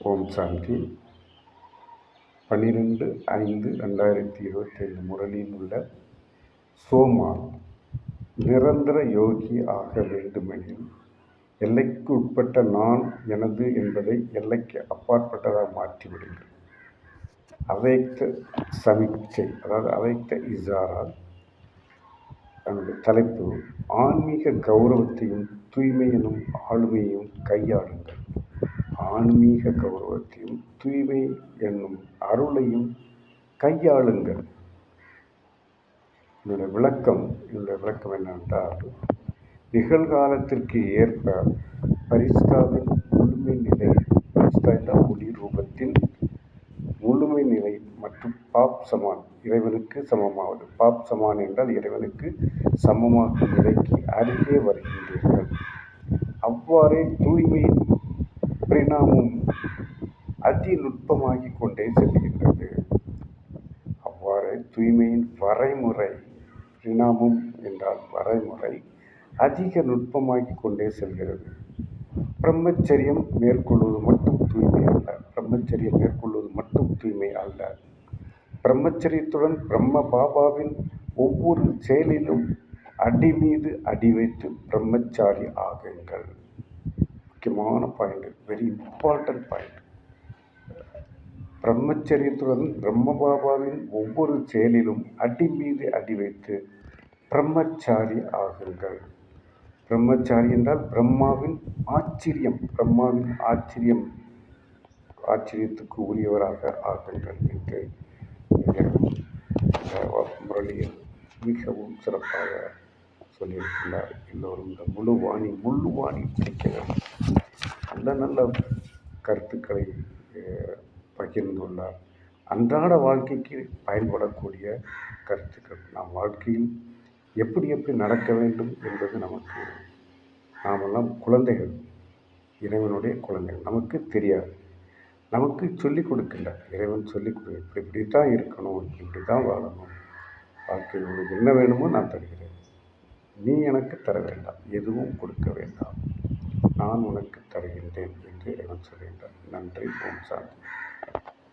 ஓம் சாந்தி. 12/5/2025 முரளியில் உள்ள சோமா, நிரந்தர யோகி ஆக வேண்டுமெனில் எல்லைக்கு உட்பட்ட நான் எனது என்பதை எல்லைக்கு அப்பாற்பட்டதாக மாற்றிவிடுங்கள். அவ்யக்த சமிக்சை, அதாவது அவ்யக்த இஷாரா. அதனுடைய தலைப்பு: ஆன்மீக கௌரவத்தையும் தூய்மை எனும் ஆளுமையையும் கையாளுங்கள். ஆன்மீக கௌரவத்தையும் தூய்மை என்னும் அருளையும் கையாளுங்கள். இதனுடைய விளக்கம் என்னவென்றால், நிகழ்காலத்திற்கு ஏற்ப பரிஷ்டாவின் முழுமை நிலை, பரிஷ்டா என்ற ஒளி ரூபத்தின் முழுமை நிலை மற்றும் பாப் சமான், இறைவனுக்கு சமமாவது. பாப் சமான் என்றால் இறைவனுக்கு சமமாகும் நிலைக்கு அருகே வருகின்றீர்கள். அவ்வாறே தூய்மையின் பரிணாமம் அதிநுட்பமாகிக் கொண்டே செல்கின்றது. அவ்வாறு தூய்மையின் வரைமுறை, பரிணாமம் என்றால் வரைமுறை, அதிக நுட்பமாகிக் கொண்டே செல்கிறது. பிரம்மச்சரியம் மேற்கொள்வது மட்டும் தூய்மை அல்ல. பிரம்மச்சரியம் மேற்கொள்வது மட்டும் தூய்மை அல்ல. பிரம்மச்சரியத்துடன் பிரம்ம பாபாவின் ஒவ்வொரு செயலிலும் அடி மீது அடி வைத்து பிரம்மச்சாரி ஆகுங்கள். முக்கியமான பாயிண்ட், வெரி இம்பார்ட்டன்ட் பாயிண்ட். பிரம்மச்சரியத்துடன் பிரம்ம பாபாவின் ஒவ்வொரு செயலிலும் அடி மீது அடி வைத்து பிரம்மச்சாரி ஆகுங்கள். பிரம்மச்சாரி என்றால் பிரம்மாவின் ஆச்சரியம், ஆச்சரியத்துக்கு உரியவராக ஆகுங்கள் என்று முரளியில் மிகவும் சிறப்பாக சொல்லியிருக்கிறார். எல்லோரும் இந்த முழு வாணி படிக்க வேண்டும். நல்ல நல்ல கருத்துக்களை பகிர்ந்துள்ளார். அன்றாட வாழ்க்கைக்கு பயன்படக்கூடிய கருத்துக்கள். நாம் வாழ்க்கையில் எப்படி நடக்க வேண்டும் என்பது நாமெல்லாம் குழந்தைகள், இறைவனுடைய குழந்தைகள். நமக்கு தெரியாது, நமக்கு சொல்லிக் கொடுக்கின்றார். இறைவன் சொல்லிக் கொடுக்க, இப்படி தான் இருக்கணும், இப்படி தான் வாழணும், வாழ்க்கையில் உங்களுக்கு என்ன வேணுமோ நான் தருகிறேன், நீ எனக்கு தர வேண்டாம், எதுவும் கொடுக்க வேண்டாம், நான் உனக்கு தருகின்றேன் என்று இறைவன் சொல்கின்றார். நன்றி. ஓம் சாந்தி.